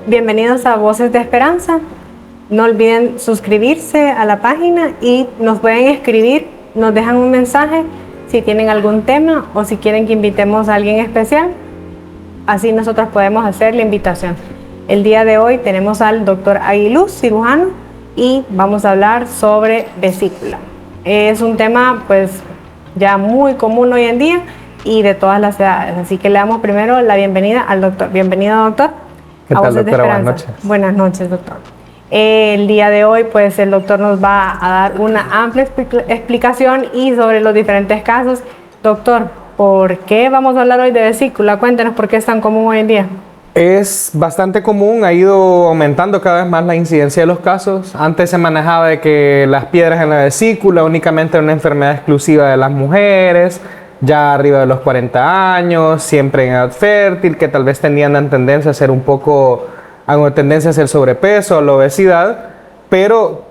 Bienvenidos a Voces de Esperanza. No olviden suscribirse a la página y nos pueden escribir, nos dejan un mensaje si tienen algún tema o si quieren que invitemos a alguien especial. Así nosotros podemos hacer la invitación. El día de hoy tenemos al doctor Aguiluz, cirujano, y vamos a hablar sobre vesícula. Es un tema pues ya muy común hoy en día y de todas las edades. Así que le damos primero la bienvenida al doctor. Bienvenido, doctor. ¿Qué tal, doctora? Buenas noches. Buenas noches, doctor. El día de hoy, pues, el doctor nos va a dar una amplia explicación y sobre los diferentes casos. Doctor, ¿por qué vamos a hablar hoy de vesícula? Cuéntenos por qué es tan común hoy en día. Es bastante común, ha ido aumentando cada vez más la incidencia de los casos. Antes se manejaba de que las piedras en la vesícula únicamente era una enfermedad exclusiva de las mujeres, ya arriba de los 40 años, siempre en edad fértil, que tal vez tenían la tendencia a ser un poco, algo tendencia hacia el sobrepeso, a la obesidad, pero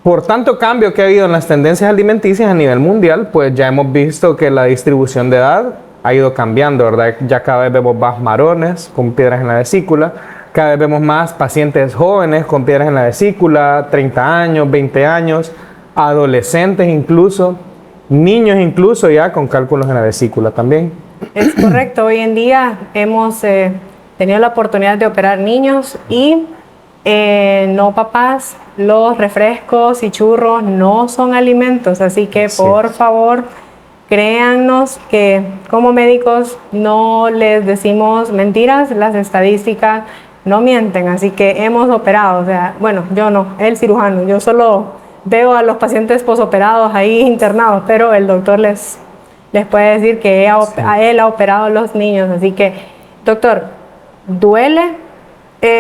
por tanto cambio que ha habido en las tendencias alimenticias a nivel mundial, pues ya hemos visto que la distribución de edad ha ido cambiando, ¿verdad? Ya cada vez vemos más varones con piedras en la vesícula, cada vez vemos más pacientes jóvenes con piedras en la vesícula, 30 años, 20 años, adolescentes incluso, niños incluso ya con cálculos en la vesícula también. Es correcto, hoy en día hemos tenido la oportunidad de operar niños y no, papás, los refrescos y churros no son alimentos, así que por favor créannos que como médicos no les decimos mentiras, las estadísticas no mienten, así que hemos operado, o sea, bueno, yo no, el cirujano, yo solo veo a los pacientes posoperados ahí internados, pero el doctor les puede decir que él ha operado a los niños. Así que, doctor, ¿duele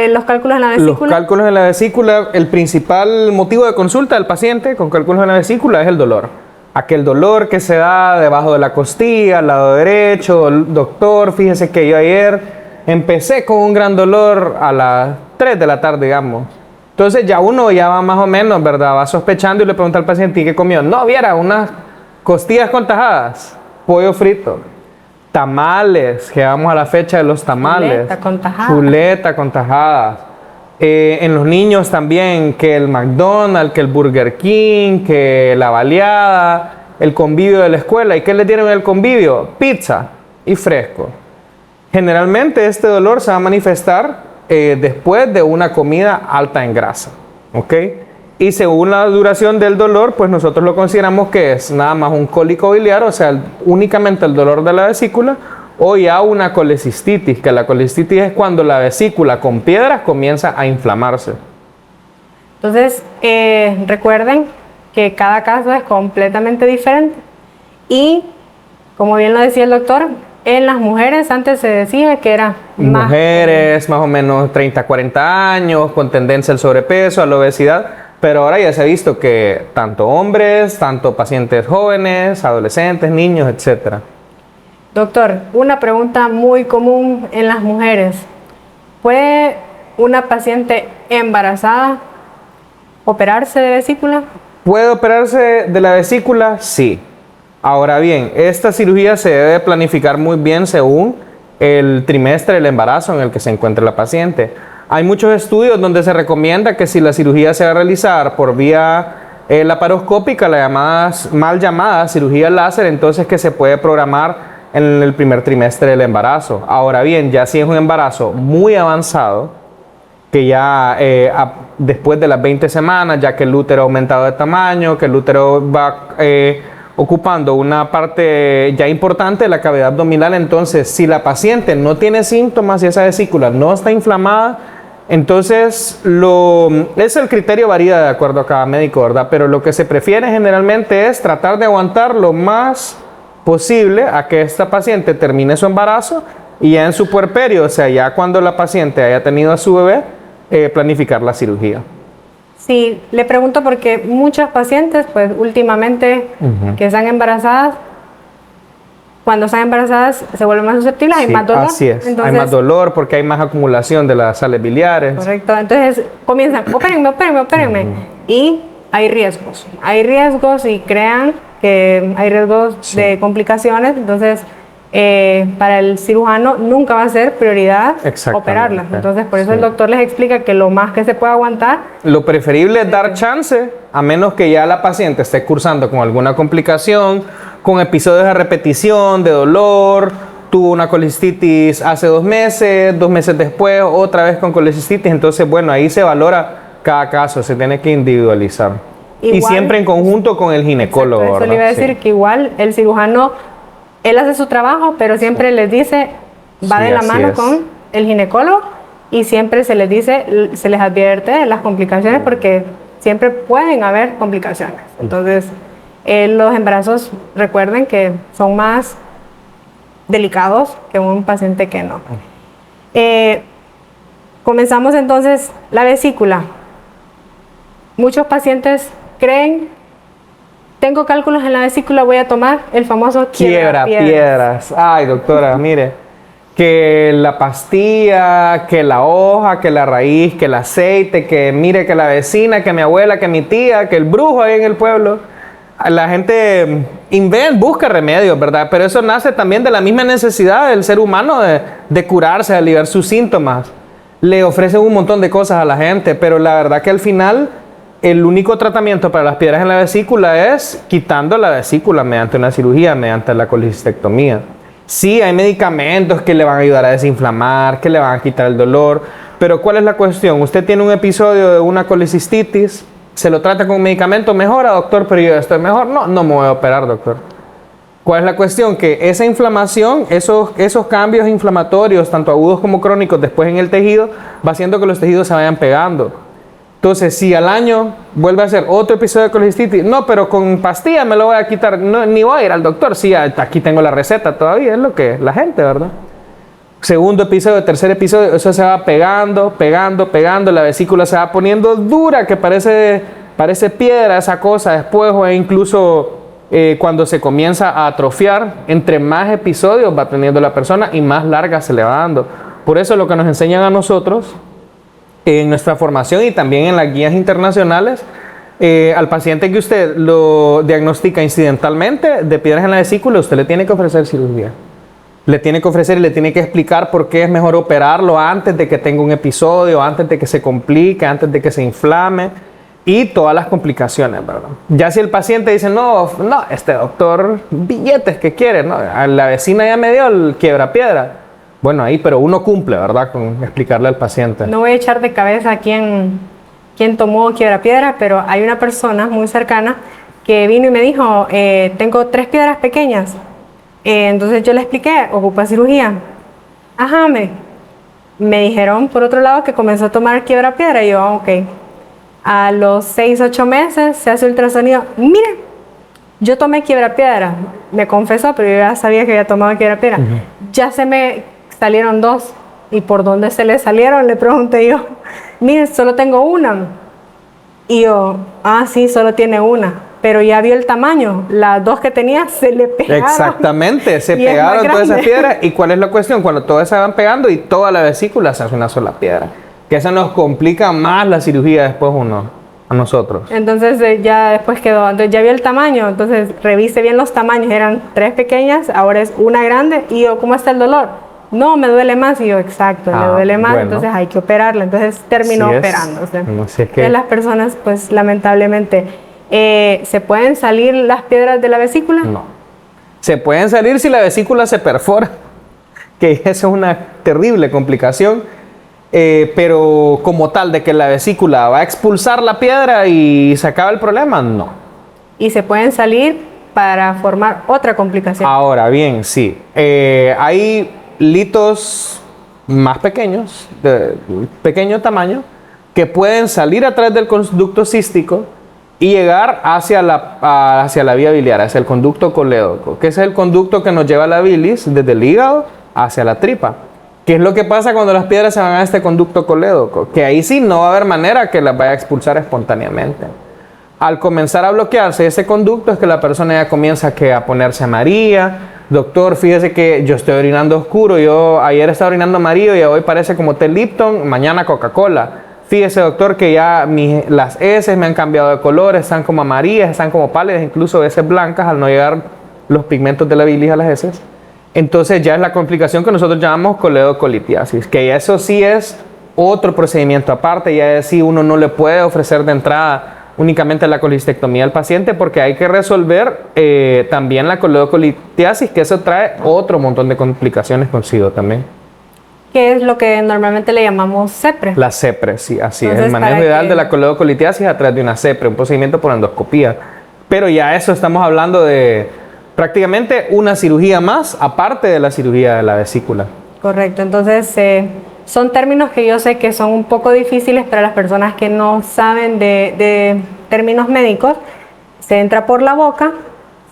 los cálculos en la vesícula? Los cálculos en la vesícula, el principal motivo de consulta del paciente con cálculos en la vesícula es el dolor. Aquel dolor que se da debajo de la costilla, al lado derecho. Doctor, fíjese que yo ayer empecé con un gran dolor a las 3 de la tarde, digamos. Entonces ya uno ya va más o menos, ¿verdad? Va sospechando y le pregunta al paciente, ¿y qué comió? No, viera, unas costillas con tajadas, pollo frito, tamales, que vamos a la fecha de los tamales. Chuleta con tajadas. Chuleta con tajadas. En los niños también, que el McDonald's, que el Burger King, que la baleada, el convivio de la escuela. ¿Y qué le dieron en el convivio? Pizza y fresco. Generalmente este dolor se va a manifestar después de una comida alta en grasa, ¿ok? Y según la duración del dolor, pues nosotros lo consideramos que es nada más un cólico biliar, o sea, únicamente el dolor de la vesícula, o ya una colecistitis, que la colecistitis es cuando la vesícula con piedras comienza a inflamarse. Entonces, recuerden que cada caso es completamente diferente y, como bien lo decía el doctor, en las mujeres antes se decía que era mujeres más o menos 30, 40 años, con tendencia al sobrepeso, a la obesidad, pero ahora ya se ha visto que tanto hombres, tanto pacientes jóvenes, adolescentes, niños, etc. Doctor, una pregunta muy común en las mujeres. ¿Puede una paciente embarazada operarse de vesícula? ¿Puede operarse de la vesícula? Sí. Ahora bien, esta cirugía se debe planificar muy bien según el trimestre del embarazo en el que se encuentre la paciente. Hay muchos estudios donde se recomienda que si la cirugía se va a realizar por vía laparoscópica, la mal llamada cirugía láser, entonces que se puede programar en el primer trimestre del embarazo. Ahora bien, ya si es un embarazo muy avanzado, que ya después de las 20 semanas, ya que el útero ha aumentado de tamaño, que el útero va ocupando una parte ya importante de la cavidad abdominal, entonces si la paciente no tiene síntomas y esa vesícula no está inflamada, entonces el criterio varía de acuerdo a cada médico, ¿verdad? Pero lo que se prefiere generalmente es tratar de aguantar lo más posible a que esta paciente termine su embarazo y ya en su puerperio, o sea, ya cuando la paciente haya tenido a su bebé, planificar la cirugía. Sí, le pregunto porque muchas pacientes, pues últimamente que están embarazadas, cuando están embarazadas se vuelven más susceptibles, hay más dolor. Así es, entonces, hay más dolor porque hay más acumulación de las sales biliares. Correcto, entonces comienzan, opérenme, y hay riesgos y crean que hay riesgos de complicaciones, entonces para el cirujano nunca va a ser prioridad Exactamente. operarla. Entonces, por eso el doctor les explica que lo más que se pueda aguantar. Lo preferible es dar chance, a menos que ya la paciente esté cursando con alguna complicación, con episodios de repetición, de dolor, tuvo una colecistitis hace 2 meses, 2 meses después, otra vez con colecistitis. Entonces, bueno, ahí se valora cada caso, se tiene que individualizar. Igual, y siempre en conjunto con el ginecólogo. Exacto, eso le iba a decir, sí. que igual el cirujano, él hace su trabajo, pero siempre les dice, va Sí, de la así mano es. con el ginecólogo, y siempre se les dice, se les advierte de las complicaciones, porque siempre pueden haber complicaciones. Entonces, los embarazos, recuerden que son más delicados que un paciente que no. Comenzamos entonces la vesícula. Muchos pacientes creen, tengo cálculos en la vesícula, voy a tomar el famoso Quiebra piedras. Ay, doctora, mire, que la pastilla, que la hoja, que la raíz, que el aceite, que mire que la vecina, que mi abuela, que mi tía, que el brujo ahí en el pueblo. La gente busca remedios, ¿verdad? Pero eso nace también de la misma necesidad del ser humano de curarse, de aliviar sus síntomas. Le ofrecen un montón de cosas a la gente, pero la verdad que al final el único tratamiento para las piedras en la vesícula es quitando la vesícula mediante una cirugía, mediante la colecistectomía. Sí, hay medicamentos que le van a ayudar a desinflamar, que le van a quitar el dolor, pero ¿cuál es la cuestión? Usted tiene un episodio de una colecistitis, se lo trata con un medicamento, mejora, doctor, pero yo estoy mejor. No me voy a operar, doctor. ¿Cuál es la cuestión? Que esa inflamación, esos cambios inflamatorios, tanto agudos como crónicos, después en el tejido, va haciendo que los tejidos se vayan pegando. Entonces, si al año vuelve a hacer otro episodio de colecistitis, no, pero con pastilla me lo voy a quitar, no, ni voy a ir al doctor. Sí, aquí tengo la receta todavía, es lo que la gente, ¿verdad? Segundo episodio, tercer episodio, eso se va pegando, la vesícula se va poniendo dura, que parece piedra esa cosa después, o incluso cuando se comienza a atrofiar, entre más episodios va teniendo la persona y más larga se le va dando. Por eso lo que nos enseñan a nosotros en nuestra formación y también en las guías internacionales, al paciente que usted lo diagnostica incidentalmente de piedras en la vesícula, usted le tiene que ofrecer cirugía. Le tiene que ofrecer y le tiene que explicar por qué es mejor operarlo antes de que tenga un episodio, antes de que se complique, antes de que se inflame y todas las complicaciones, ¿verdad? Ya si el paciente dice, no, este doctor, billetes que quiere, ¿no? A la vecina ya me dio el quiebrapiedra. Bueno, ahí, pero uno cumple, ¿verdad? Con explicarle al paciente. No voy a echar de cabeza a quién tomó quiebrapiedra, pero hay una persona muy cercana que vino y me dijo, tengo 3 piedras pequeñas. Entonces yo le expliqué, ocupa cirugía. Ajá, me dijeron por otro lado que comenzó a tomar quiebrapiedra y yo, ok. A los 6, 8 meses se hace ultrasonido. Miren, yo tomé quiebrapiedra. Me confesó, pero yo ya sabía que había tomado quiebrapiedra. Ya se me salieron 2. ¿Y por dónde se le salieron? Le pregunté yo. Miren, solo tengo una. Y yo, sí, solo tiene una. Pero ya vio el tamaño. Las 2 que tenía se le pegaron. Exactamente, se pegaron todas esas piedras. ¿Y cuál es la cuestión? Cuando todas se van pegando y toda la vesícula se hace una sola piedra. Que eso nos complica más la cirugía después a nosotros. Entonces ya después quedó, entonces ya vio el tamaño, entonces revise bien los tamaños, eran 3 pequeñas, ahora es una grande. Y yo, ¿cómo está el dolor? No, me duele más. Y yo, exacto, le duele más, bueno. Entonces hay que operarla. Entonces terminó operándose. No, si es que... las personas, pues lamentablemente, ¿se pueden salir las piedras de la vesícula? No. Se pueden salir si la vesícula se perfora, que esa es una terrible complicación. Pero como tal de que la vesícula va a expulsar la piedra y se acaba el problema, no. ¿Y se pueden salir para formar otra complicación? Ahora bien, sí. Hay litos más pequeños, de pequeño tamaño, que pueden salir a través del conducto cístico y llegar hacia la vía biliar, hacia el conducto colédoco, que es el conducto que nos lleva la bilis desde el hígado hacia la tripa. ¿Qué es lo que pasa cuando las piedras se van a este conducto colédoco? Que ahí sí no va a haber manera que las vaya a expulsar espontáneamente. Al comenzar a bloquearse ese conducto es que la persona ya comienza a ponerse amarilla. Doctor, fíjese que yo estoy orinando oscuro. Yo ayer estaba orinando amarillo y hoy parece como té Lipton, mañana Coca-Cola. Fíjese, doctor, que ya las heces me han cambiado de color, están como amarillas, están como pálidas, incluso heces blancas al no llegar los pigmentos de la bilis a las heces. Entonces ya es la complicación que nosotros llamamos coledocolitiasis, que eso sí es otro procedimiento aparte, ya sí uno no le puede ofrecer de entrada únicamente la colecistectomía al paciente porque hay que resolver también la coledocolitiasis, que eso trae otro montón de complicaciones consigo también. ¿Qué es lo que normalmente le llamamos CEPRE? La CEPRE, sí, así Entonces, es. El manejo ideal que... de la coledocolitiasis a través de una CEPRE, un procedimiento por endoscopía. Pero ya eso estamos hablando de prácticamente una cirugía más, aparte de la cirugía de la vesícula. Correcto, entonces son términos que yo sé que son un poco difíciles para las personas que no saben de términos médicos. Se entra por la boca,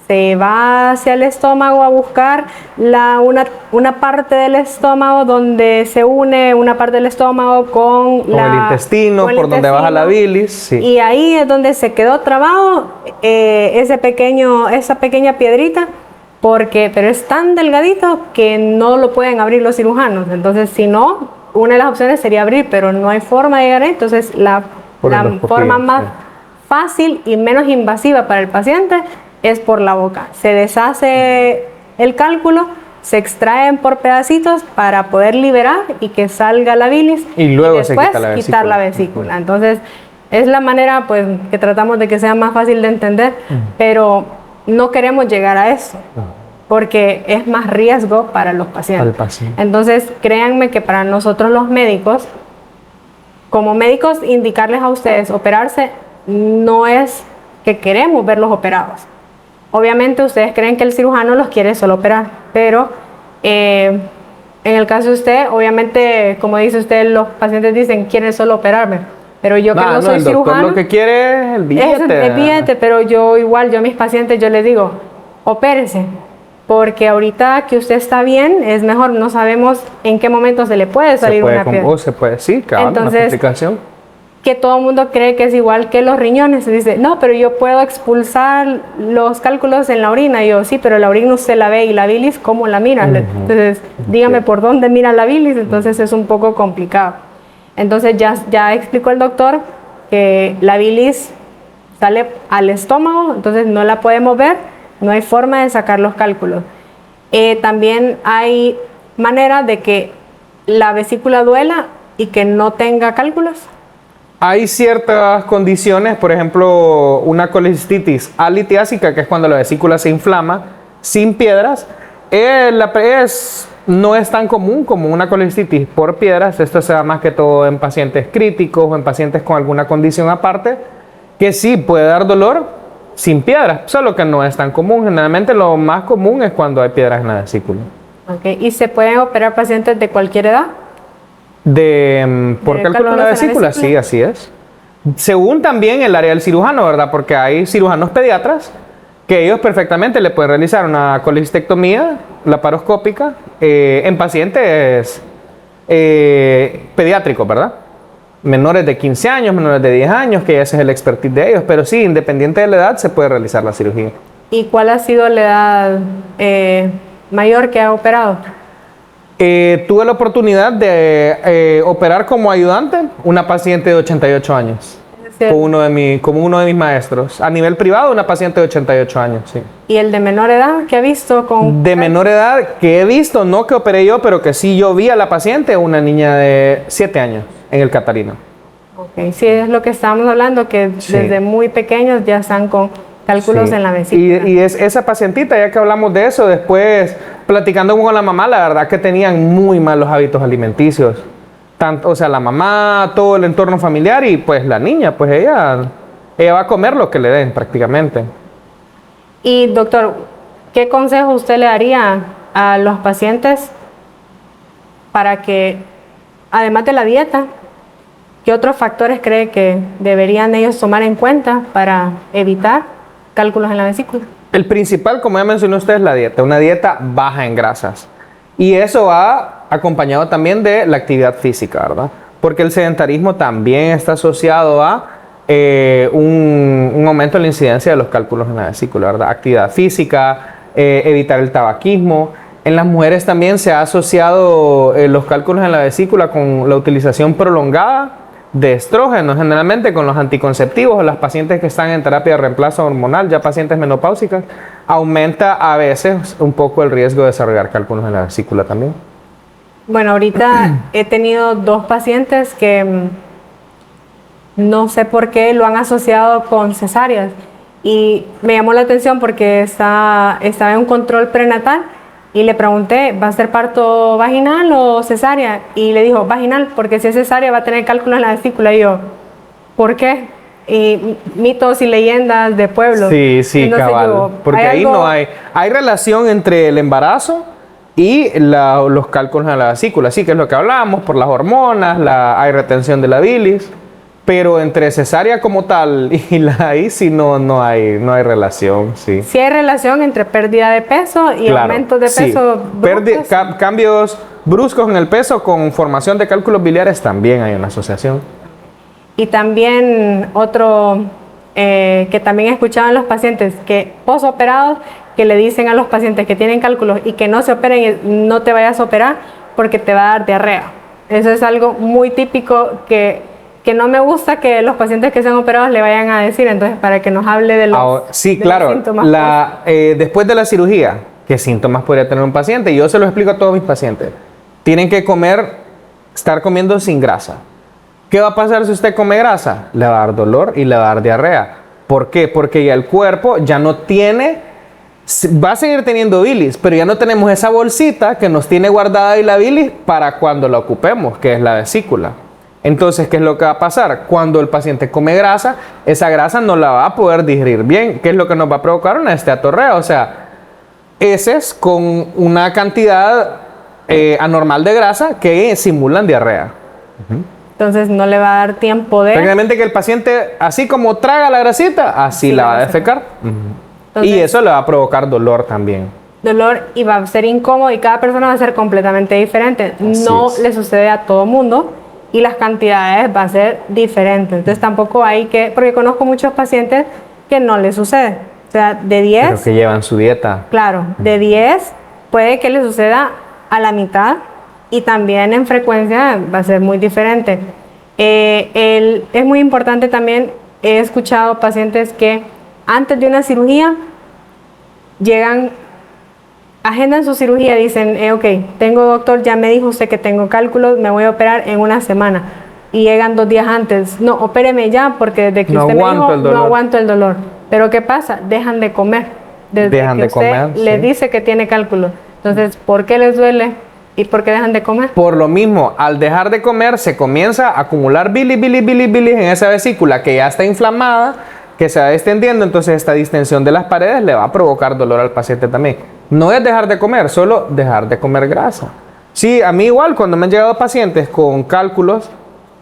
se va hacia el estómago a buscar una parte del estómago donde se une una parte del estómago con el intestino, por donde baja la bilis. Sí. Y ahí es donde se quedó trabado esa pequeña piedrita, pero es tan delgadito que no lo pueden abrir los cirujanos. Entonces, si no, una de las opciones sería abrir, pero no hay forma de llegar ahí. Entonces, la forma más fácil y menos invasiva para el paciente es por la boca. Se deshace el cálculo, se extraen por pedacitos para poder liberar y que salga la bilis y luego después se quitar la vesícula. Entonces, es la manera pues que tratamos de que sea más fácil de entender, pero no queremos llegar a eso porque es más riesgo para los pacientes. Entonces, créanme que para nosotros los médicos, como médicos, indicarles a ustedes operarse no es que queremos verlos operados. Obviamente ustedes creen que el cirujano los quiere solo operar, pero en el caso de usted, obviamente, como dice usted, los pacientes dicen, quieren solo operarme. Pero yo que no soy cirujano, lo que quiere es el billete. El billete, pero yo a mis pacientes yo les digo, opérese, porque ahorita que usted está bien, es mejor, no sabemos en qué momento se le puede salir una piedra. Se puede, sí, claro, una complicación. Que todo el mundo cree que es igual que los riñones. Se dice, no, pero yo puedo expulsar los cálculos en la orina. Y yo, sí, pero la orina usted la ve y la bilis, ¿cómo la mira? Entonces, dígame por dónde mira la bilis. Entonces es un poco complicado. Entonces ya explicó el doctor que la bilis sale al estómago, entonces no la podemos ver, no hay forma de sacar los cálculos. También hay manera de que la vesícula duela y que no tenga cálculos. Hay ciertas condiciones, por ejemplo, una colecistitis alitiásica, que es cuando la vesícula se inflama, sin piedras, no es tan común como una colecistitis por piedras. Esto se da más que todo en pacientes críticos o en pacientes con alguna condición aparte, que sí puede dar dolor sin piedras, solo que no es tan común. Generalmente lo más común es cuando hay piedras en la vesícula. Okay. ¿Y se pueden operar pacientes de cualquier edad? ¿Por cálculo en la vesícula? Sí, así es. Según también el área del cirujano, ¿verdad? Porque hay cirujanos pediatras que ellos perfectamente le pueden realizar una colecistectomía laparoscópica en pacientes pediátricos, ¿verdad? Menores de 15 años, menores de 10 años, que ese es el expertise de ellos. Pero sí, independiente de la edad, se puede realizar la cirugía. ¿Y cuál ha sido la edad mayor que ha operado? Tuve la oportunidad de operar como ayudante una paciente de 88 años. Como uno de mis maestros. A nivel privado, una paciente de 88 años, sí. ¿Y el de menor edad que ha visto? De menor edad que he visto, no que operé yo, pero que sí yo vi a la paciente, una niña de 7 años en el Catarino. Ok, sí, es lo que estábamos hablando, que desde muy pequeños ya están con cálculos en la vesícula. Y es esa pacientita, ya que hablamos de eso, después platicando con la mamá, la verdad que tenían muy malos hábitos alimenticios. Tanto, o sea, la mamá, todo el entorno familiar y pues la niña, pues ella va a comer lo que le den prácticamente. Y doctor, ¿qué consejo usted le daría a los pacientes para que, además de la dieta, qué otros factores cree que deberían ellos tomar en cuenta para evitar cálculos en la vesícula? El principal, como ya mencionó usted, es la dieta, una dieta baja en grasas. Y eso va acompañado también de la actividad física, ¿verdad? Porque el sedentarismo también está asociado a un aumento en la incidencia de los cálculos en la vesícula, ¿verdad? Actividad física, evitar el tabaquismo. En las mujeres también se ha asociado los cálculos en la vesícula con la utilización prolongada de estrógenos, generalmente con los anticonceptivos o las pacientes que están en terapia de reemplazo hormonal, ya pacientes menopáusicas, aumenta a veces un poco el riesgo de desarrollar cálculos en la vesícula también. Bueno, ahorita he tenido 2 pacientes que no sé por qué lo han asociado con cesáreas y me llamó la atención porque estaba en un control prenatal y le pregunté, ¿va a ser parto vaginal o cesárea? Y le dijo, vaginal, porque si es cesárea va a tener cálculos en la vesícula. Y yo, ¿por qué? Y mitos y leyendas de pueblo. Sí, Entonces, cabal. Porque ahí no hay relación entre el embarazo y los cálculos en la vesícula. Sí, que es lo que hablábamos, por las hormonas, hay retención de la bilis. Pero entre cesárea como tal y ahí sí no hay relación, sí. Sí hay relación entre pérdida de peso y aumentos de peso. Cambios bruscos en el peso con formación de cálculos biliares también hay una asociación. Y también otro que también he escuchado en los pacientes que posoperados que le dicen a los pacientes que tienen cálculos y que no se operen, no te vayas a operar porque te va a dar diarrea. Eso es algo muy típico que no me gusta que los pacientes que sean operados le vayan a decir, entonces para que nos hable de los, sí, de claro, los síntomas. Después de la cirugía, ¿qué síntomas podría tener un paciente? Yo se lo explico a todos mis pacientes. Tienen que estar comiendo sin grasa. ¿Qué va a pasar si usted come grasa? Le va a dar dolor y le va a dar diarrea. ¿Por qué? Porque ya el cuerpo ya no tiene, va a seguir teniendo bilis, pero ya no tenemos esa bolsita que nos tiene guardada ahí la bilis para cuando la ocupemos, que es la vesícula. Entonces, ¿qué es lo que va a pasar? Cuando el paciente come grasa, esa grasa no la va a poder digerir bien. ¿Qué es lo que nos va a provocar? Una esteatorrea, o sea, heces con una cantidad anormal de grasa que simulan diarrea. Entonces, no le va a dar tiempo de... Prácticamente que el paciente, así como traga la grasita, así la va a defecar. Entonces, y eso le va a provocar dolor también. Dolor y va a ser incómodo y cada persona va a ser completamente diferente. No le sucede a todo mundo. Y las cantidades va a ser diferentes. Entonces tampoco hay que, porque conozco muchos pacientes que no les sucede. O sea, de 10... Pero que llevan su dieta. Claro, de 10 puede que le suceda a la mitad y también en frecuencia va a ser muy diferente. Es muy importante también, he escuchado pacientes que antes de una cirugía llegan, agendan su cirugía, dicen, ok, tengo doctor, ya me dijo usted que tengo cálculos, me voy a operar en una semana. Y llegan 2 días antes, no, opéreme ya porque desde que usted me dijo, no aguanto el dolor. Pero ¿qué pasa? Dejan de comer. Desde que usted le dice que tiene cálculos. Entonces, ¿por qué les duele? ¿Y por qué dejan de comer? Por lo mismo, al dejar de comer se comienza a acumular bilis en esa vesícula que ya está inflamada, que se va extendiendo, entonces esta distensión de las paredes le va a provocar dolor al paciente también. No es dejar de comer, solo dejar de comer grasa. Sí, a mí igual, cuando me han llegado pacientes con cálculos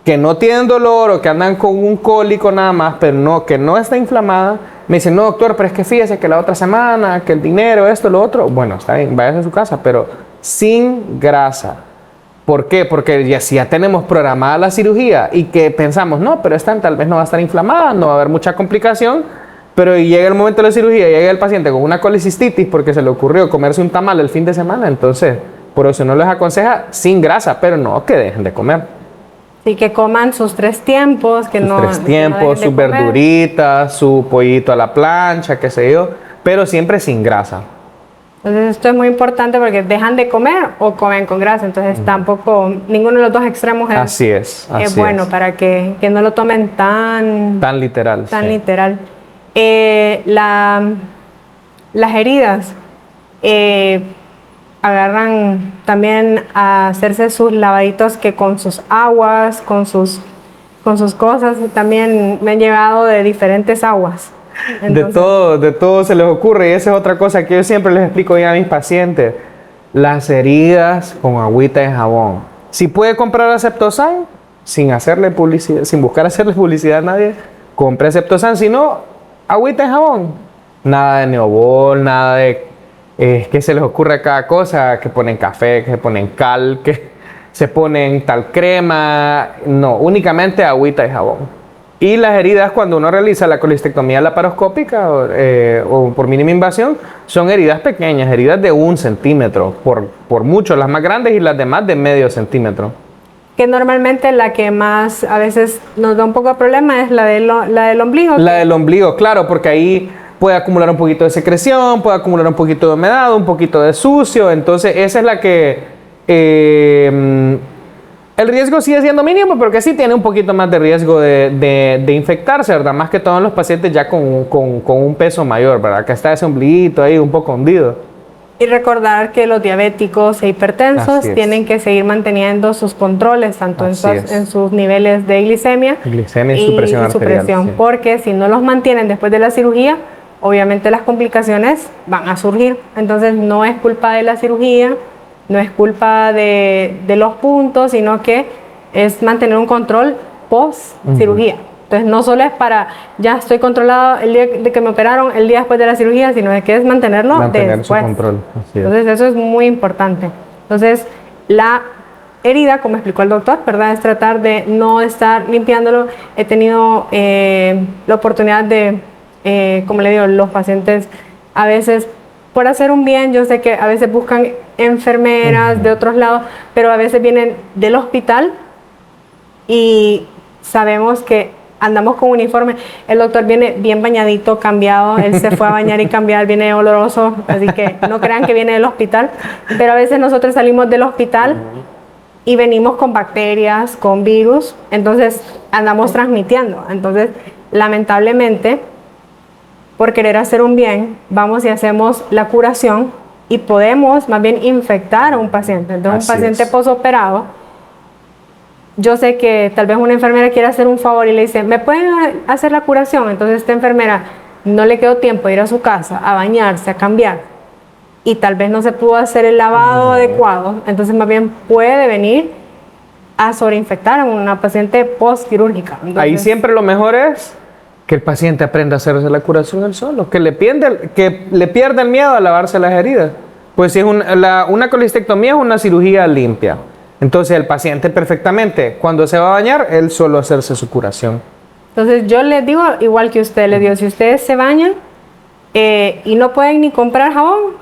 que no tienen dolor o que andan con un cólico nada más, pero que no está inflamada, me dicen, no doctor, pero es que fíjese que la otra semana, que el dinero, esto, lo otro, bueno, está bien, váyase a su casa, pero sin grasa. ¿Por qué? Porque si ya tenemos programada la cirugía y que pensamos, no, pero esta tal vez no va a estar inflamada, no va a haber mucha complicación, pero llega el momento de la cirugía y llega el paciente con una colicistitis porque se le ocurrió comerse un tamal el fin de semana, entonces por eso no les aconseja sin grasa, pero no que dejen de comer. Sí, que coman sus 3 tiempos, sus verduritas, su pollito a la plancha, qué sé yo, pero siempre sin grasa. Entonces esto es muy importante porque dejan de comer o comen con grasa, entonces tampoco, ninguno de los 2 extremos es bueno para que no lo tomen tan literal. Literal. Las heridas agarran también a hacerse sus lavaditos que con sus aguas, con sus cosas, también me han llevado de diferentes aguas. Entonces, de todo se les ocurre y esa es otra cosa que yo siempre les explico ya a mis pacientes. Las heridas con agüita de jabón. Si puede comprar Aceptosan sin hacerle publicidad, sin buscar hacerle publicidad a nadie, compre Aceptosan, si no, agüita de jabón. Nada de Neobol, nada de que se les ocurre cada cosa, que ponen café, que se ponen cal, que se ponen tal crema. No, únicamente agüita de jabón. Y las heridas, cuando uno realiza la colistectomía laparoscópica o por mínima invasión, son heridas pequeñas, heridas de 1 centímetro, por mucho, las más grandes y las demás de medio centímetro. Que normalmente la que más a veces nos da un poco de problema es la del ombligo. La del ombligo, claro, porque ahí puede acumular un poquito de secreción, puede acumular un poquito de humedad, un poquito de sucio. Entonces, esa es la que el riesgo sigue siendo mínimo, pero que sí tiene un poquito más de riesgo de infectarse, ¿verdad? Más que todo en los pacientes ya con un peso mayor, ¿verdad? Que está ese ombliguito ahí un poco hundido. Y recordar que los diabéticos e hipertensos tienen que seguir manteniendo sus controles, tanto en sus niveles de glicemia y su presión arterial. Sí. Porque si no los mantienen después de la cirugía, obviamente las complicaciones van a surgir. Entonces no es culpa de la cirugía, no es culpa de los puntos, sino que es mantener un control post cirugía. Entonces no solo es para, ya estoy controlado el día de que me operaron, el día después de la cirugía, sino que es mantener después. Su control. Entonces eso es muy importante. Entonces la herida, como explicó el doctor, ¿verdad? Es tratar de no estar limpiándolo. He tenido la oportunidad de, como le digo, los pacientes a veces por hacer un bien, yo sé que a veces buscan enfermeras de otros lados, pero a veces vienen del hospital y sabemos que andamos con uniforme. El doctor viene bien bañadito, cambiado. Él se fue a bañar y cambiar, viene oloroso. Así que no crean que viene del hospital. Pero a veces nosotros salimos del hospital y venimos con bacterias, con virus. Entonces andamos transmitiendo. Entonces, lamentablemente, por querer hacer un bien, vamos y hacemos la curación y podemos más bien infectar a un paciente. Entonces, un paciente posoperado, yo sé que tal vez una enfermera quiere hacer un favor y le dice, ¿me pueden hacer la curación? Entonces esta enfermera no le quedó tiempo de ir a su casa, a bañarse, a cambiar, y tal vez no se pudo hacer el lavado adecuado, entonces más bien puede venir a sobreinfectar a una paciente postquirúrgica. Ahí siempre lo mejor es que el paciente aprenda a hacerse la curación él solo, que le pierda el miedo a lavarse las heridas. Pues si es una colistectomía es una cirugía limpia. Entonces el paciente perfectamente, cuando se va a bañar, él solo hacerse su curación. Entonces yo les digo, igual que usted les digo, si ustedes se bañan y no pueden ni comprar jabón,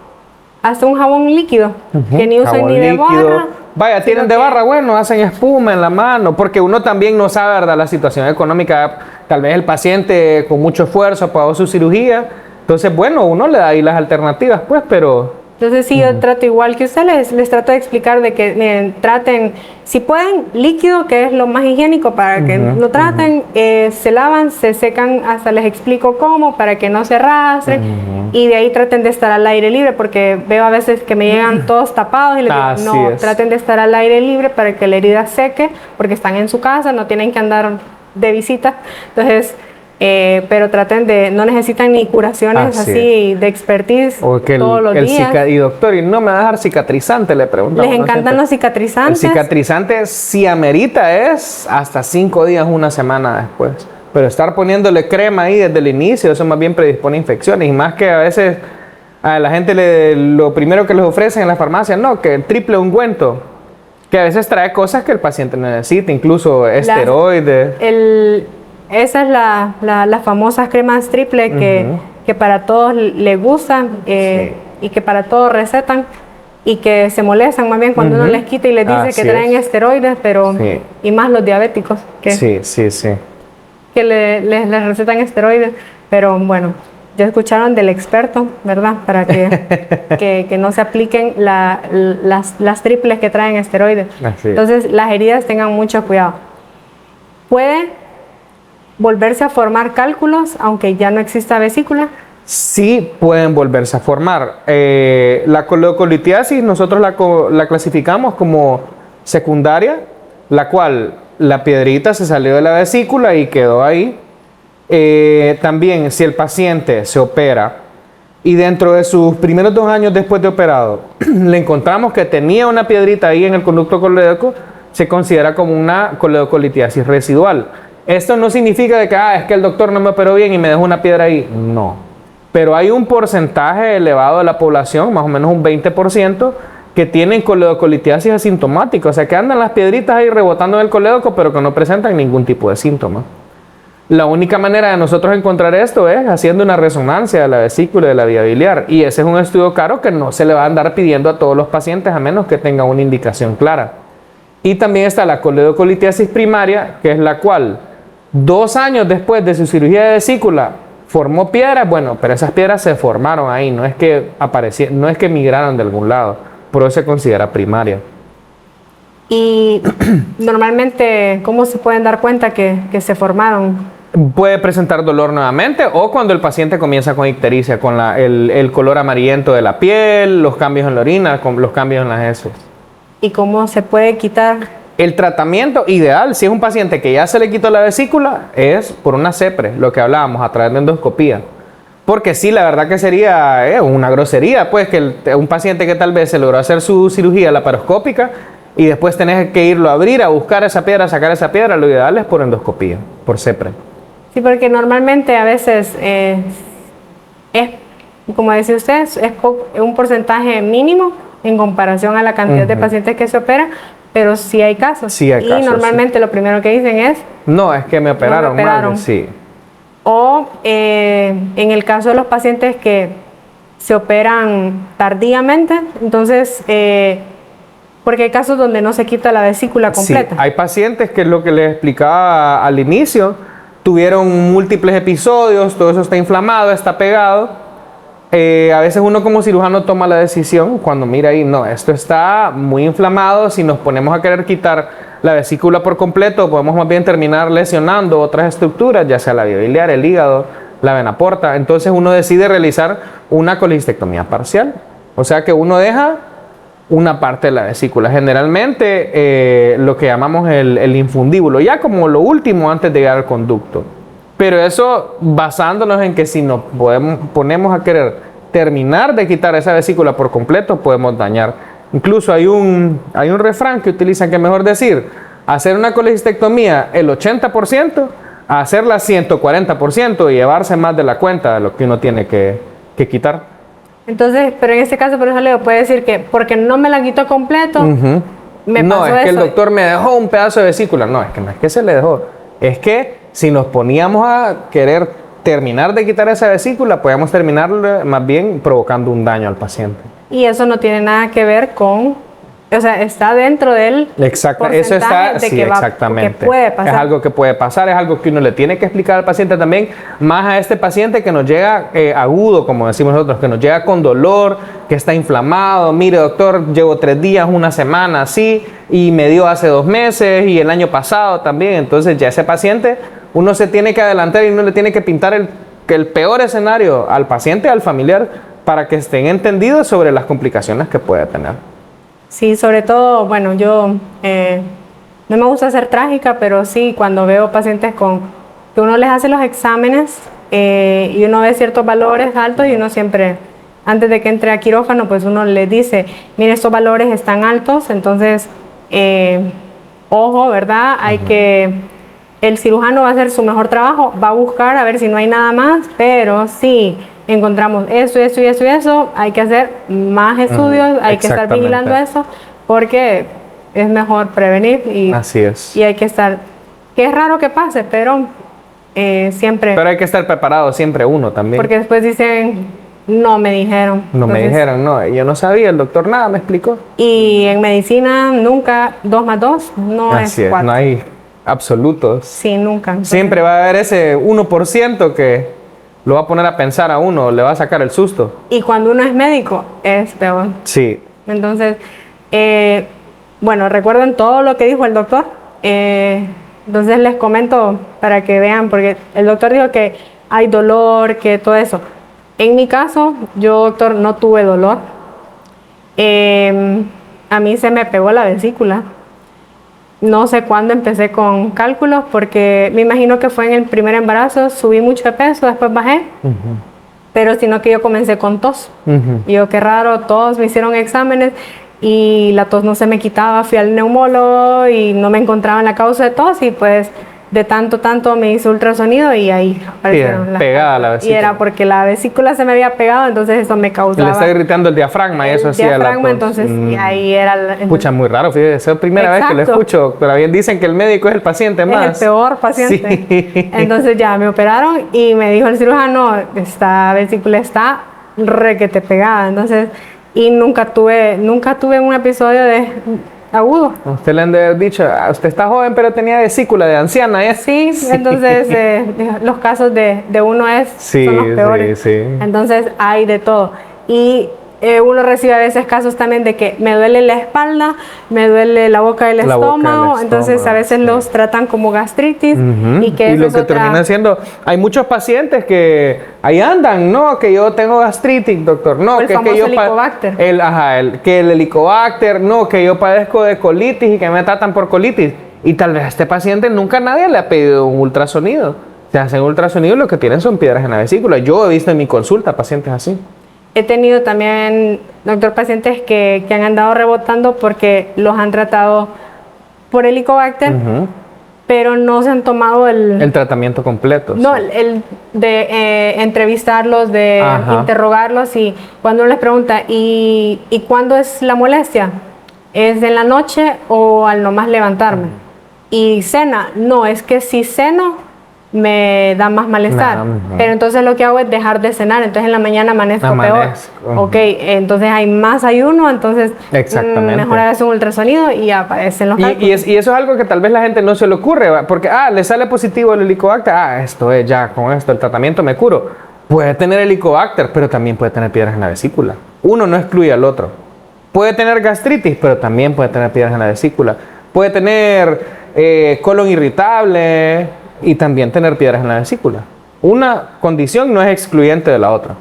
hasta un jabón líquido, que ni usen ni de barra. Vaya, tienen de barra, bueno, hacen espuma en la mano, porque uno también no sabe, ¿verdad?, la situación económica. Tal vez el paciente con mucho esfuerzo pagó su cirugía. Entonces, bueno, uno le da ahí las alternativas, pues, pero... Entonces sí, yo trato igual que usted, les trato de explicar de que traten, si pueden, líquido, que es lo más higiénico, para que lo traten, se lavan, se secan, hasta les explico cómo, para que no se arrastren, y de ahí traten de estar al aire libre, porque veo a veces que me llegan todos tapados y les digo, no, traten de estar al aire libre para que la herida seque, porque están en su casa, no tienen que andar de visita. Entonces... pero traten de, no necesitan ni curaciones así de expertise todos los días. Y doctor, ¿y no me va a dejar cicatrizante? Le preguntamos. Les encantan los cicatrizantes. El cicatrizante, si amerita, es hasta 5 días, una semana después. Pero estar poniéndole crema ahí desde el inicio, eso más bien predispone a infecciones. Y más que a veces a la gente lo primero que les ofrecen en las farmacias, no, que el triple ungüento, que a veces trae cosas que el paciente necesita, incluso esteroides. Esa es las famosas cremas triple que para todos les gustan y que para todos recetan y que se molestan más bien cuando uno les quita y les dice que traen esteroides, pero y más los diabéticos que les recetan esteroides, pero bueno, ya escucharon del experto, ¿verdad? Para que no se apliquen las triples que traen esteroides. Entonces las heridas tengan mucho cuidado. Puede volverse a formar cálculos, aunque ya no exista vesícula. Sí, pueden volverse a formar. La coleocolitiasis nosotros la clasificamos como secundaria, la cual la piedrita se salió de la vesícula y quedó ahí. También, si el paciente se opera y dentro de sus primeros 2 años después de operado le encontramos que tenía una piedrita ahí en el conducto colédoco, se considera como una coleocolitiasis residual. Esto no significa que es que el doctor no me operó bien y me dejó una piedra ahí. No. Pero hay un porcentaje elevado de la población, más o menos un 20%, que tienen coleocolitiasis asintomática. O sea, que andan las piedritas ahí rebotando en el colédoco, pero que no presentan ningún tipo de síntoma. La única manera de nosotros encontrar esto es haciendo una resonancia de la vesícula y de la vía biliar. Y ese es un estudio caro que no se le va a andar pidiendo a todos los pacientes a menos que tenga una indicación clara. Y también está la coledocolitiasis primaria, que es la cual 2 años después de su cirugía de vesícula formó piedras, bueno, pero esas piedras se formaron ahí, no es que no es que migraron de algún lado, por eso se considera primaria. Y normalmente, ¿cómo se pueden dar cuenta que se formaron? Puede presentar dolor nuevamente o cuando el paciente comienza con ictericia, con el color amarillento de la piel, los cambios en la orina, con los cambios en las heces. ¿Y cómo se puede quitar? El tratamiento ideal, si es un paciente que ya se le quitó la vesícula, es por una CEPRE, lo que hablábamos, a través de endoscopía. Porque sí, la verdad que sería una grosería, pues, que un paciente que tal vez se logró hacer su cirugía laparoscópica y después tenés que irlo a abrir, a buscar esa piedra, a sacar esa piedra, lo ideal es por endoscopía, por CEPRE. Sí, porque normalmente a veces es, como decía usted, es un porcentaje mínimo en comparación a la cantidad de pacientes que se operan, pero sí hay casos. Sí hay casos, normalmente lo primero que dicen es... No, es que me operaron, mal, sí. O en el caso de los pacientes que se operan tardíamente, entonces... porque hay casos donde no se quita la vesícula completa. Sí, hay pacientes que es lo que les explicaba al inicio, tuvieron múltiples episodios, todo eso está inflamado, está pegado. A veces uno como cirujano toma la decisión cuando mira ahí, no, esto está muy inflamado, si nos ponemos a querer quitar la vesícula por completo, podemos más bien terminar lesionando otras estructuras, ya sea la vía biliar, el hígado, la vena porta. Entonces uno decide realizar una colecistectomía parcial, o sea que uno deja una parte de la vesícula, generalmente lo que llamamos el infundíbulo, ya como lo último antes de llegar al conducto. Pero eso basándonos en que si nos ponemos a querer terminar de quitar esa vesícula por completo, podemos dañar. Incluso hay un refrán que utilizan que es mejor decir, hacer una colecistectomía el 80%, a hacerla 140% y llevarse más de la cuenta de lo que uno tiene que quitar. Entonces, pero en este caso, por eso le puede decir que porque no me la quitó completo, me pasó eso. No, es que el doctor me dejó un pedazo de vesícula. No, es que no es que se le dejó. Es que si nos poníamos a querer terminar de quitar esa vesícula, podíamos terminar más bien provocando un daño al paciente. Y eso no tiene nada que ver con... O sea, está dentro del porcentaje eso está, de que exactamente. Que puede pasar. Es algo que puede pasar, es algo que uno le tiene que explicar al paciente también, más a este paciente que nos llega agudo, como decimos nosotros, que nos llega con dolor, que está inflamado. Mire, doctor, llevo 3 días, una semana así, y me dio hace 2 meses, y el año pasado también. Entonces ya ese paciente, uno se tiene que adelantar y uno le tiene que pintar el peor escenario al paciente, al familiar, para que estén entendidos sobre las complicaciones que puede tener. Sí, sobre todo, bueno, yo no me gusta ser trágica, pero sí, cuando veo pacientes que uno les hace los exámenes y uno ve ciertos valores altos y uno siempre, antes de que entre a quirófano, pues uno les dice, mire, estos valores están altos, entonces, ojo, ¿verdad? El cirujano va a hacer su mejor trabajo, va a buscar a ver si no hay nada más, pero sí, encontramos eso, hay que hacer más estudios, hay que estar vigilando eso, porque es mejor prevenir y, así es. Y hay que estar, que es raro que pase, pero siempre... Pero hay que estar preparado siempre uno también. Porque después dicen, no me dijeron. No me dijeron, no, yo no sabía, el doctor nada me explicó. Y en medicina nunca 2 más 2 no así es 4. No hay absolutos. Sí, nunca. Entonces, siempre va a haber ese 1% que lo va a poner a pensar a uno, le va a sacar el susto. Y cuando uno es médico, es peor. Sí. Entonces, bueno, recuerden todo lo que dijo el doctor. Entonces les comento para que vean, porque el doctor dijo que hay dolor, que todo eso. En mi caso, yo, doctor, no tuve dolor. A mí se me pegó la vesícula. No sé cuándo empecé con cálculos, porque me imagino que fue en el primer embarazo, subí mucho de peso, después bajé, pero sino que yo comencé con tos. Y yo, qué raro, todos me hicieron exámenes y la tos no se me quitaba, fui al neumólogo y no me encontraban la causa de tos y pues de tanto me hizo ultrasonido y ahí aparecieron pegada la vesícula. Y era porque la vesícula se me había pegado, entonces eso me causaba... Le está irritando el diafragma y eso hacía la tos. Entonces, y ahí era... Pucha, muy raro, fíjate, es la primera vez que lo escucho, pero bien dicen que el médico es el paciente más. Es el peor paciente. Sí. Entonces ya me operaron y me dijo el cirujano, esta vesícula está requete pegada, entonces... Y nunca tuve un episodio agudo. A usted le han de haber dicho, "Ah, usted está joven pero tenía vesícula de anciana, ¿eh?". Sí, entonces los casos de uno Sí, son los peores. sí, sí. Entonces hay de todo. Y uno recibe a veces casos también de que me duele la espalda, me duele la boca del La boca del estómago, entonces a veces sí. los tratan como gastritis y que Y eso lo es que otra- termina siendo, hay muchos pacientes que ahí andan, no, que yo tengo gastritis, doctor, no, el que famoso yo Helicobacter. que el helicobacter, no, que yo padezco de colitis y que me tratan por colitis. Y tal vez a este paciente nunca nadie le ha pedido un ultrasonido. Se hacen ultrasonido y lo que tienen son piedras en la vesícula. Yo he visto en mi consulta pacientes así. He tenido también, doctor, pacientes que han andado rebotando porque los han tratado por Helicobacter, pero no se han tomado El tratamiento completo. No, sí. el de entrevistarlos, de Ajá. interrogarlos, y cuando uno les pregunta, ¿y cuándo es la molestia? ¿Es en la noche o al nomás levantarme? ¿Y cena? No, es que si ceno me da más malestar. Pero entonces lo que hago es dejar de cenar, entonces en la mañana amanezco peor. Ok, entonces hay más ayuno, entonces Exactamente. mejor hacer un ultrasonido y aparecen los cálculos. Y eso es algo que tal vez la gente no se le ocurre, ¿va? Porque, le sale positivo el helicobacter, esto es ya, con esto el tratamiento me curo. Puede tener helicobacter, pero también puede tener piedras en la vesícula. Uno no excluye al otro. Puede tener gastritis, pero también puede tener piedras en la vesícula. Puede tener colon irritable y también tener piedras en la vesícula. Una condición no es excluyente de la otra.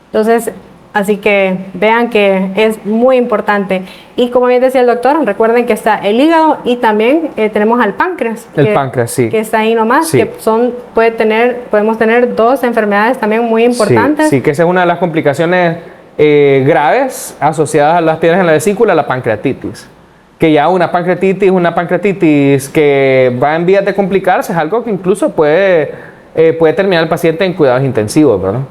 Entonces, así que vean que es muy importante. Y como bien decía el doctor, recuerden que está el hígado y también tenemos al páncreas. Páncreas, sí. Que está ahí nomás, Sí. que podemos tener dos enfermedades también muy importantes. Sí, que esa es una de las complicaciones graves asociadas a las piedras en la vesícula, la pancreatitis. Que ya una pancreatitis que va en vías de complicarse es algo que incluso puede terminar el paciente en cuidados intensivos, ¿verdad?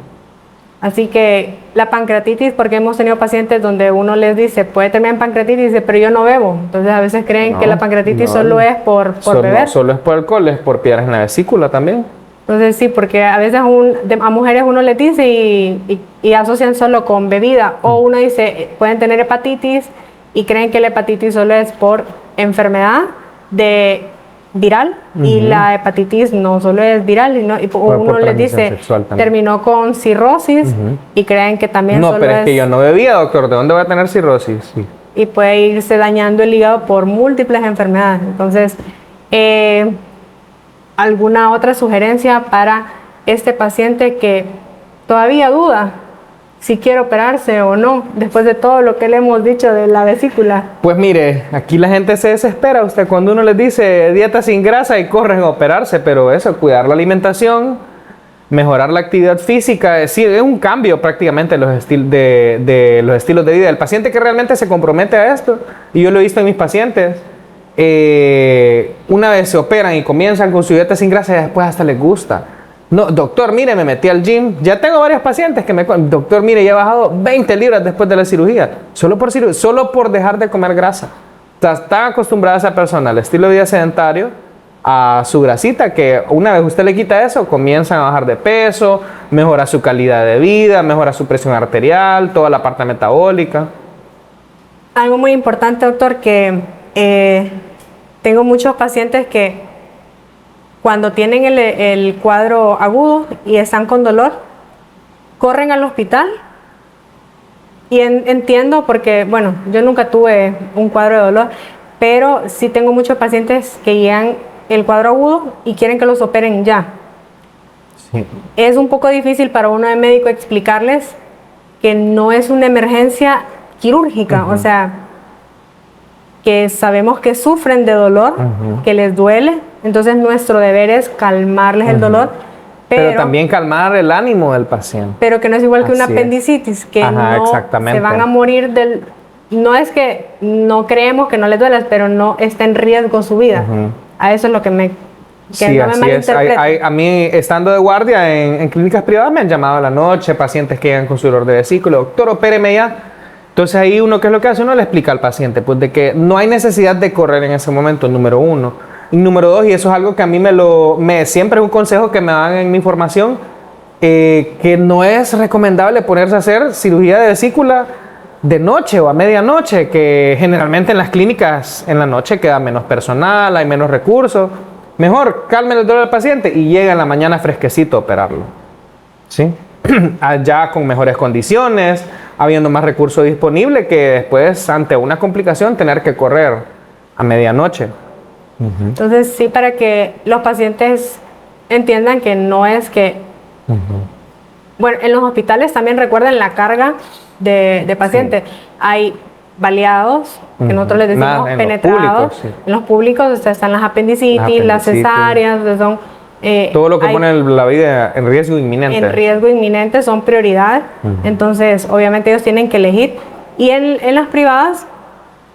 Así que la pancreatitis, porque hemos tenido pacientes donde uno les dice, puede terminar en pancreatitis, dice, pero yo no bebo. Entonces a veces creen que la pancreatitis solo es por beber. Solo es por alcohol, es por piedras en la vesícula también. Entonces sí, porque a veces a mujeres uno les dice y asocian solo con bebida. O uno dice, pueden tener hepatitis y creen que la hepatitis solo es por enfermedad viral y la hepatitis no solo es viral, y uno les dice, terminó con cirrosis y creen que también no, solo pero es que yo no bebía, doctor, ¿de dónde va a tener cirrosis? Sí. Y puede irse dañando el hígado por múltiples enfermedades. Entonces, ¿alguna otra sugerencia para este paciente que todavía duda si quiere operarse o no, después de todo lo que le hemos dicho de la vesícula? Pues mire, aquí la gente se desespera, usted cuando uno les dice dieta sin grasa y corren a operarse, pero eso, cuidar la alimentación, mejorar la actividad física, es un cambio prácticamente de los estilos de vida. El paciente que realmente se compromete a esto, y yo lo he visto en mis pacientes, una vez se operan y comienzan con su dieta sin grasa y después hasta les gusta. No, doctor, mire, me metí al gym. Ya tengo varios pacientes que doctor, mire, ya he bajado 20 libras después de la cirugía. Solo por dejar de comer grasa. Está acostumbrada esa persona al estilo de vida sedentario, a su grasita, que una vez usted le quita eso, comienzan a bajar de peso, mejora su calidad de vida, mejora su presión arterial, toda la parte metabólica. Algo muy importante, doctor, que tengo muchos pacientes que cuando tienen el cuadro agudo y están con dolor, corren al hospital. Y entiendo porque, bueno, yo nunca tuve un cuadro de dolor, pero sí tengo muchos pacientes que llegan el cuadro agudo y quieren que los operen ya. Sí. Es un poco difícil para uno de médico explicarles que no es una emergencia quirúrgica, o sea, que sabemos que sufren de dolor, que les duele, entonces nuestro deber es calmarles el dolor, pero también calmar el ánimo del paciente. Pero que no es igual que una Así apendicitis, que no exactamente. se van a morir del... No es que no creemos que no les duela, pero no está en riesgo su vida. A eso es lo que sí, no me malinterpreten. A mí, estando de guardia en clínicas privadas, me han llamado a la noche, pacientes que llegan con su dolor de vesícula, doctor, opéreme ya. Entonces ahí uno, ¿qué es lo que hace? Uno le explica al paciente, pues de que no hay necesidad de correr en ese momento, número uno. Y número dos, y eso es algo que a mí siempre es un consejo que me dan en mi formación, que no es recomendable ponerse a hacer cirugía de vesícula de noche o a medianoche, que generalmente en las clínicas en la noche queda menos personal, hay menos recursos. Mejor calmen el dolor del paciente y llega en la mañana fresquecito a operarlo. ¿Sí? Ya con mejores condiciones, habiendo más recursos disponibles que después, ante una complicación, tener que correr a medianoche. Entonces, sí, para que los pacientes entiendan que no es que... Bueno, en los hospitales también recuerden la carga de pacientes. Sí. Hay baleados, que nosotros les decimos penetrados. En los públicos están las apendicitis, las cesáreas, son... todo lo que pone la vida en riesgo inminente. En riesgo inminente son prioridad. Entonces, obviamente ellos tienen que elegir. Y en las privadas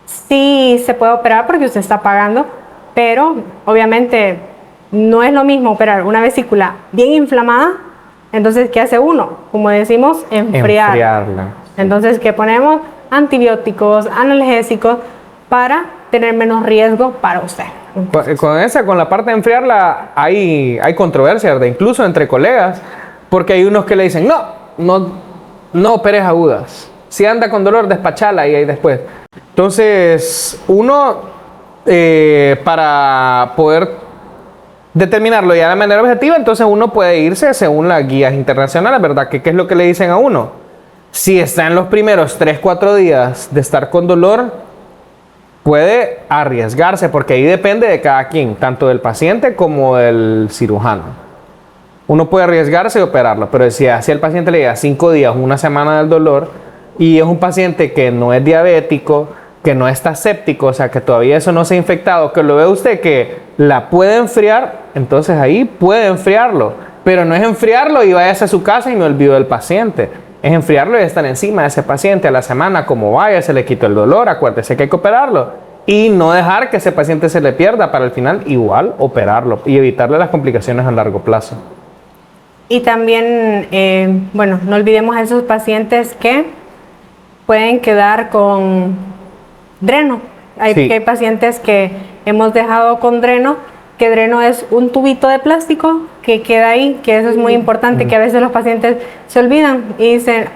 sí se puede operar porque usted está pagando, pero obviamente no es lo mismo operar una vesícula bien inflamada. Entonces, ¿qué hace uno? Como decimos, enfriarla. Entonces, ¿qué ponemos? Antibióticos, analgésicos para tener menos riesgo para usted. Con la parte de enfriarla hay controversia, ¿verdad? Incluso entre colegas, porque hay unos que le dicen, no operes agudas. Si anda con dolor, despachala y ahí después. Entonces, uno, para poder determinarlo ya de manera objetiva, entonces uno puede irse según las guías internacionales, ¿verdad? ¿Qué es lo que le dicen a uno? Si está en los primeros 3-4 días de estar con dolor, puede arriesgarse, porque ahí depende de cada quien, tanto del paciente como del cirujano. Uno puede arriesgarse y operarlo, pero si así el paciente le llega 5 días, una semana del dolor, y es un paciente que no es diabético, que no está séptico, o sea, que todavía eso no se ha infectado, que lo ve usted que la puede enfriar, entonces ahí puede enfriarlo. Pero no es enfriarlo y váyase a su casa y me olvido del paciente. Es enfriarlo y estar encima de ese paciente a la semana, como vaya, se le quitó el dolor, acuérdese que hay que operarlo. Y no dejar que ese paciente se le pierda para al final igual operarlo y evitarle las complicaciones a largo plazo. Y también, bueno, no olvidemos a esos pacientes que pueden quedar con dreno. Hay pacientes que hemos dejado con dreno, que dreno es un tubito de plástico que queda ahí, que eso es muy importante, que a veces los pacientes se olvidan y dicen,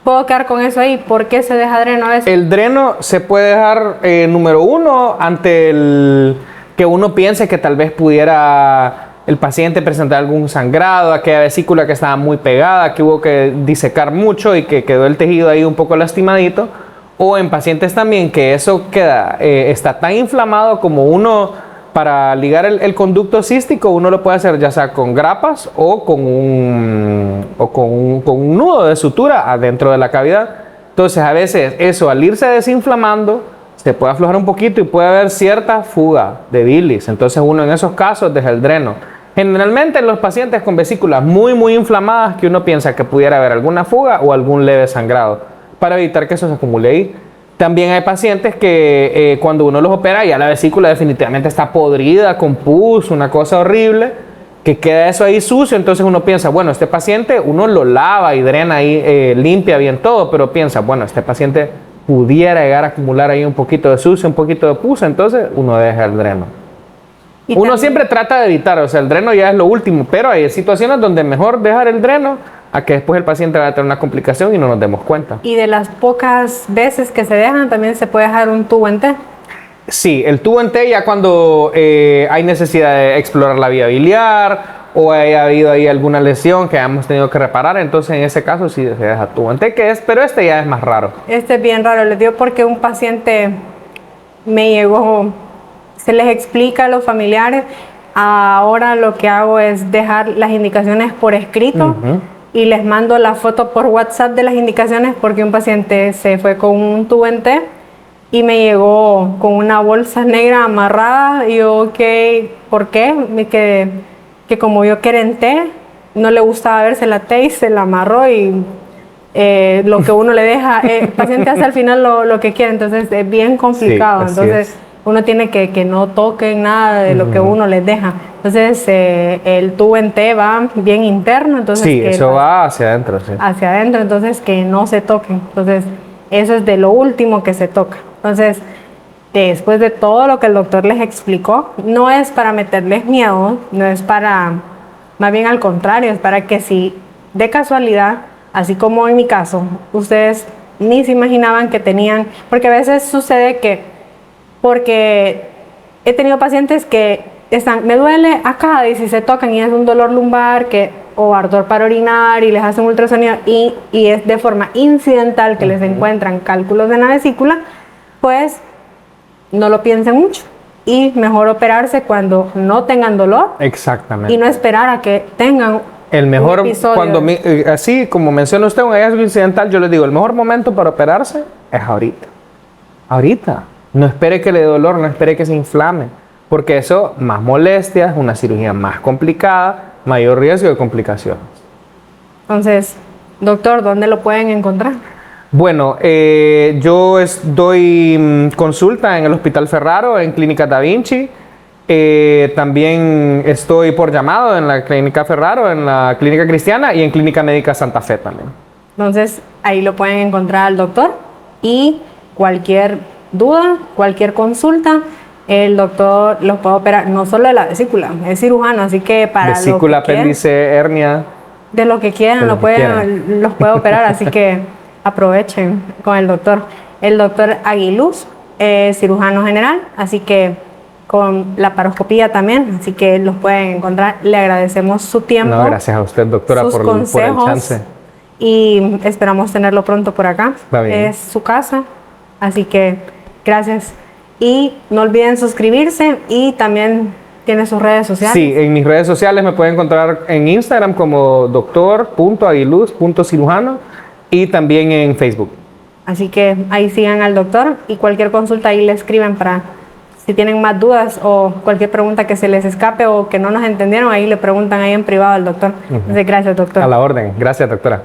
puedo quedar con eso ahí. ¿Por qué se deja dreno a veces? El dreno se puede dejar, número uno, ante el que uno piense que tal vez pudiera el paciente presentar algún sangrado, aquella vesícula que estaba muy pegada, que hubo que disecar mucho y que quedó el tejido ahí un poco lastimadito. O en pacientes también que eso está tan inflamado como uno, para ligar el conducto cístico, uno lo puede hacer ya sea con grapas o con un nudo de sutura adentro de la cavidad. Entonces a veces eso, al irse desinflamando, se puede aflojar un poquito y puede haber cierta fuga de bilis. Entonces uno en esos casos deja el dreno. Generalmente en los pacientes con vesículas muy inflamadas, que uno piensa que pudiera haber alguna fuga o algún leve sangrado, para evitar que eso se acumule ahí. También hay pacientes que cuando uno los opera ya la vesícula definitivamente está podrida, con pus, una cosa horrible, que queda eso ahí sucio. Entonces uno piensa, bueno, este paciente uno lo lava y drena ahí, limpia bien todo, pero piensa, bueno, este paciente pudiera llegar a acumular ahí un poquito de sucio, un poquito de pus, entonces uno deja el dreno. Uno siempre trata de evitar, o sea, el dreno ya es lo último, pero hay situaciones donde mejor dejar el dreno a que después el paciente va a tener una complicación y no nos demos cuenta. Y de las pocas veces que se dejan, también se puede dejar un tubo en T. Sí, el tubo en T ya cuando hay necesidad de explorar la vía biliar o haya habido ahí alguna lesión que hayamos tenido que reparar, entonces en ese caso sí se deja tubo en T, pero este ya es más raro. Este es bien raro, les digo porque un paciente me llegó, se les explica a los familiares, ahora lo que hago es dejar las indicaciones por escrito. Y les mando la foto por WhatsApp de las indicaciones, porque un paciente se fue con un tubo en T y me llegó con una bolsa negra amarrada. Y yo, ok, ¿por qué? Que como yo que era en T, no le gustaba verse la T y se la amarró. Y lo que uno le deja, el paciente hace al final lo que quiere, entonces es bien complicado. Sí, entonces uno tiene que no toquen nada de lo que uno les deja. Entonces el tubo en T va bien interno, entonces sí, eso va hacia adentro, sí. Hacia adentro, entonces que no se toquen. Entonces eso es de lo último que se toca. Entonces después de todo lo que el doctor les explicó, no es para meterles miedo, no es para, más bien al contrario, es para que si de casualidad, así como en mi caso, ustedes ni se imaginaban que tenían, porque a veces sucede que, porque he tenido pacientes que me duele acá, y si se tocan y es un dolor lumbar o ardor para orinar y les hacen ultrasonido y es de forma incidental que les encuentran cálculos en la vesícula, pues no lo piensen mucho y mejor operarse cuando no tengan dolor. Exactamente. Y no esperar a que tengan el mejor, un episodio. cuando así como menciona usted un hallazgo incidental, yo les digo, el mejor momento para operarse es ahorita. Ahorita. No espere que le dé dolor, no espere que se inflame, porque eso, más molestias, una cirugía más complicada, mayor riesgo de complicaciones. Entonces, doctor, ¿dónde lo pueden encontrar? Bueno, yo doy consulta en el Hospital Ferraro, en Clínica Da Vinci. También estoy por llamado en la Clínica Ferraro, en la Clínica Cristiana y en Clínica Médica Santa Fe también. Entonces, ahí lo pueden encontrar al doctor y cualquier duda, cualquier consulta, el doctor los puede operar, no solo de la vesícula, es cirujano, así que para vesícula, lo que apéndice, hernia. De lo que quieran, los puede operar, así que aprovechen con el doctor. El doctor Aguiluz es cirujano general, así que con laparoscopía también, así que los pueden encontrar. Le agradecemos su tiempo. No, gracias a usted, doctora, por el chance. Y esperamos tenerlo pronto por acá. Va bien. Es su casa, así que gracias. Y no olviden suscribirse y también tiene sus redes sociales. Sí, en mis redes sociales me pueden encontrar en Instagram como doctor.aguiluz.cirujano y también en Facebook. Así que ahí sigan al doctor y cualquier consulta ahí le escriben para si tienen más dudas o cualquier pregunta que se les escape o que no nos entendieron, ahí le preguntan ahí en privado al doctor. Entonces, gracias, doctor. A la orden. Gracias, doctora.